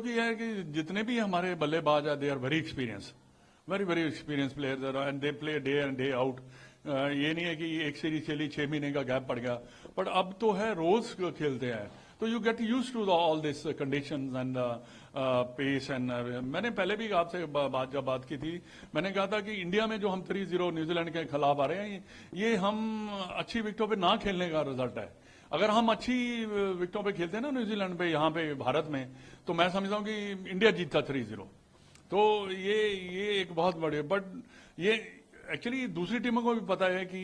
कि है कि जितने भी हमारे बल्लेबाज है they are very experience, very very experience players and they play day and day out. ये नहीं है कि एक सीरीज चली 6 महीने का गैप पड़ गया, बट अब तो है रोज खेलते हैं, तो you get use to all this conditions and pace and मैंने पहले भी आपसे जब बात की थी, मैंने कहा था कि इंडिया में जो हम 3-0 न्यूजीलैंड के खिलाफ आ रहे हैं, ये हम अच्छी विकेटों पे ना खेलने का रिजल्ट है। अगर हम अच्छी विकेटों पे खेलते हैं ना न्यूजीलैंड पे, यहाँ पे भारत में, तो मैं समझता हूँ कि इंडिया जीतता 3-0। तो ये एक बहुत बड़े, बट ये एक्चुअली दूसरी टीमों को भी पता है कि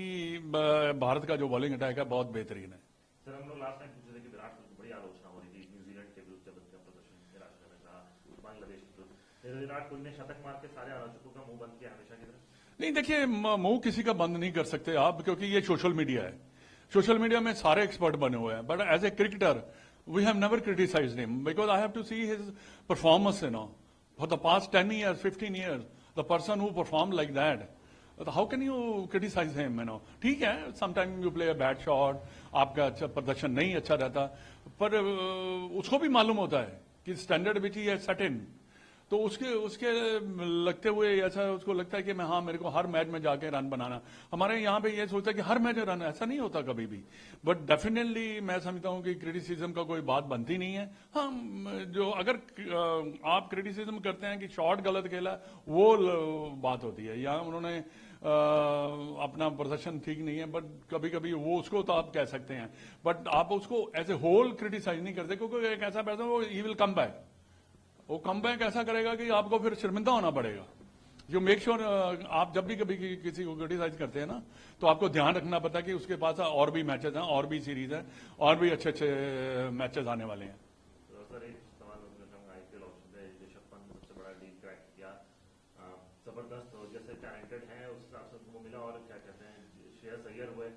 भारत का जो बॉलिंग अटैक है बहुत बेहतरीन है। सर, हम लोग लास्ट टाइम पूछ रहे थे कि विराट कोहली की बड़ी आलोचना हो रही थी न्यूजीलैंड के विरुद्ध, जब उनका प्रदर्शन निराशा में था बांग्लादेश के विरुद्ध। विराट कोहली ने शतक मार के सारे आलोचकों का मुंह बंद किया हमेशा की तरह। नहीं, देखिए, मुंह किसी का बंद नहीं कर सकते आप, क्योंकि ये सोशल मीडिया है। सोशल मीडिया में सारे एक्सपर्ट बने हुए हैं, but as a cricketer we have never criticised him because I have to see his performance, for the past 10 years 15 years, the person who perform like that, how can you criticise him? ठीक है, sometime you play a bad shot, आपका अच्छा प्रदर्शन नहीं अच्छा रहता, पर उसको भी मालूम होता है कि स्टैंडर्ड विच ही है सेट इन, तो उसके लगते हुए ऐसा उसको लगता है कि हाँ, मेरे को हर मैच में जाके रन बनाना। हमारे यहाँ पे ये सोचता है कि हर मैच रन, ऐसा नहीं होता कभी भी। बट डेफिनेटली मैं समझता हूँ कि क्रिटिसिज्म का कोई बात बनती नहीं है। हाँ, जो अगर आप क्रिटिसिज्म करते हैं कि शॉट गलत खेला, वो बात होती है, या उन्होंने अपना प्रदर्शन ठीक नहीं है, बट कभी कभी वो उसको तो आप कह सकते हैं, बट आप उसको एज ए होल क्रिटिसाइज नहीं करते, क्योंकि एक ऐसा पर्सन वो ही विल कम बैक, वो कम बैक ऐसा करेगा कि आपको फिर शर्मिंदा होना पड़ेगा। जो मेक श्योर आप जब भी कभी किसी को क्रिटिसाइज करते हैं ना, तो आपको ध्यान रखना पड़ता है कि उसके पास और भी मैचेस हैं, और भी सीरीज है, और भी अच्छे अच्छे मैचेस आने वाले हैं। तो सर, एक सवाल आईपीएल ऑप्शन पे ऋषभ पंत ने सबसे बड़ा डील क्रैक किया, जबरदस्त हो, जैसे टैलेंटेड है उस हिसाब से उनको मिला, और क्या कहते हैं श्रेयस अय्यर हुए,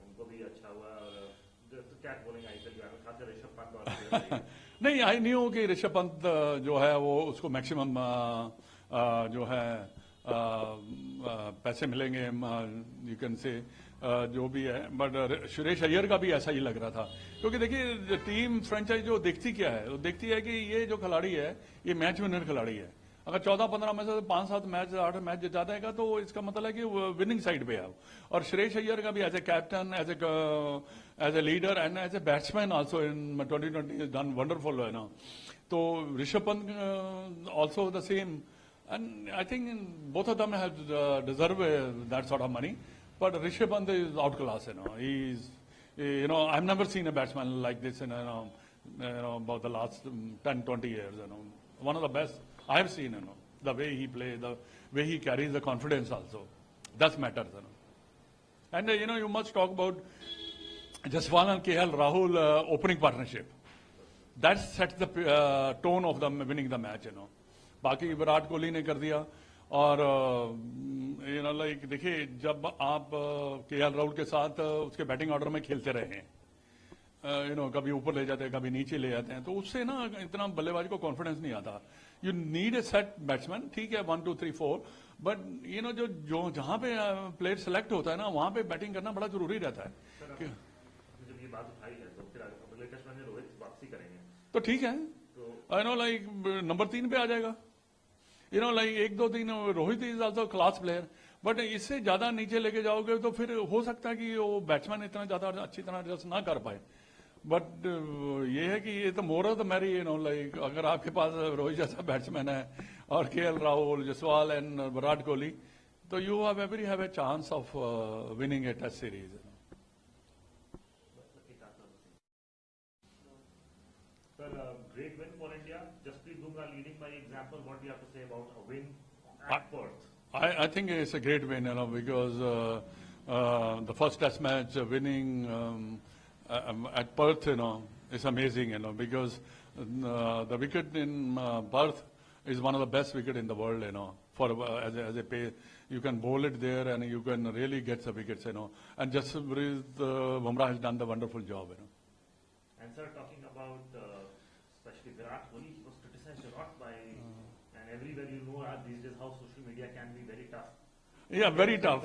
उनको भी अच्छा हुआ, और तो क्या बोलेंगे आईपीएल के बारे में, खासकर ऋषभ पंत और नहीं, आई न्यू कि ऋषभ पंत जो है वो उसको मैक्सिमम जो है पैसे मिलेंगे, यू कैन से जो भी है, बट सुरेश अय्यर का भी ऐसा ही लग रहा था, क्योंकि देखिए टीम फ्रेंचाइज जो देखती क्या है, वो देखती है कि ये जो खिलाड़ी है ये मैच विनर खिलाड़ी है। अगर 14-15 में से 5-7 मैच 8 मैच जिता देगा, तो इसका मतलब है कि विनिंग साइड पे है। और सुरेश अय्यर का भी as a captain, as a leader and as a batsman also in 2020 done wonderful, है ना। तो Rishabh Pant also the same, and I think both of them have deserve that sort of money, but Rishabh Pant is out class, he is, I have never seen a batsman like this in about the last 10-20 years, one of the best I have seen, the way he plays, the way he carries the confidence also, that matters, And you must talk about Jaiswal and KL Rahul opening partnership. That sets the tone of them winning the match, बाकी विराट कोहली ने कर दिया, और like देखिए, जब आप KL Rahul के साथ उसके बैटिंग ऑर्डर में खेलते रहे हैं, कभी ऊपर ले जाते हैं, कभी नीचे ले जाते हैं, तो उससे ना इतना बल्लेबाज को कॉन्फिडेंस नहीं आता। You need a set batsman, ठीक है, 1 2 3 4, बट जो जहां पे प्लेयर सेलेक्ट होता है ना, वहां पे बैटिंग करना बड़ा जरूरी रहता है। जब ये बात उठाई है, तो फिर अगले टेस्ट में रोहित वापसी करेंगे, तो ठीक है, लाइक नंबर 3 पे आ जाएगा, like 1 2 3, Rohit is also class player, but इससे ज्यादा नीचे लेके जाओगे तो फिर हो सकता है कि वो बैट्समैन इतना ज्यादा अच्छी तरह एडजस्ट ना कर पाए। बट ये है कि ये तो more of the merry, like अगर आपके पास रोहित जैसा बैट्समैन है और केएल राहुल, जसवाल एंड विराट कोहली, तो you have a chance of winning a test series. Great win for India. Jasprit Bumrah leading by example. What do you have to say about a win at Perth? I think it's a great win, because the first Test match winning at Perth, is amazing, because the wicket in Perth is one of the best wicket in the world, for as a pay, you can bowl it there and you can really get the wickets, and Jasprit Bumrah has done the wonderful job, And sir, talking about especially Virat Kohli, he was criticized a lot by, and everywhere these days how social media can be very tough. Yeah, very tough.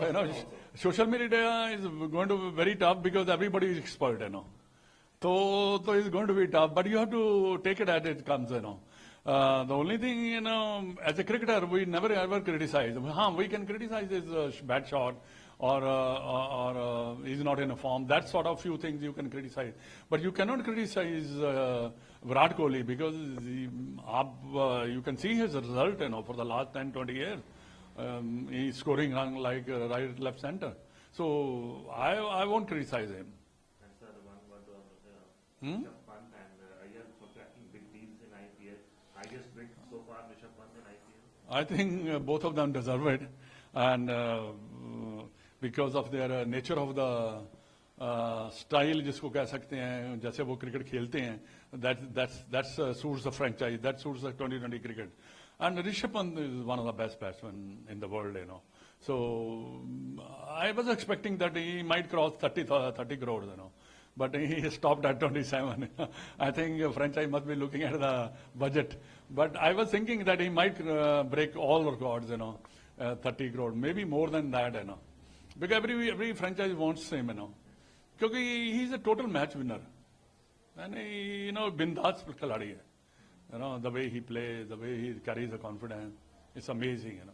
Social media is going to be very tough because everybody is expert, So it's going to be tough, but you have to take it as it comes, The only thing, you know, as a cricketer, we never ever criticize. We can criticize his bad shot or he's not in a form. That sort of few things you can criticize. But you cannot criticize Virat Kohli because you can see his result, you know, for the last 10, 20 years. He's scoring like right, left, center. So I won't criticize him. And sir, one word on Rishabh Pant and Iyer for cracking big deals in IPL. Highest bid so far, Rishabh Pant in IPL. I think both of them deserve it, and because of their nature of the style, जिसको कह सकते हैं, जैसे वो cricket खेलते हैं, that suits the franchise, that suits the 2020 cricket. And Rishabh Pant is one of the best batsmen in the world, you know. So I was expecting that he might cross 30 crores, you know. But he stopped at 27. I think the franchise must be looking at the budget. But I was thinking that he might break all records, you know, 30 crores, maybe more than that, you know. Because every franchise wants him, you know. Because he's a total match winner. And he, you know, bindas खिलाड़ी है. You know, the way he plays, the way he carries the confidence, it's amazing, you know.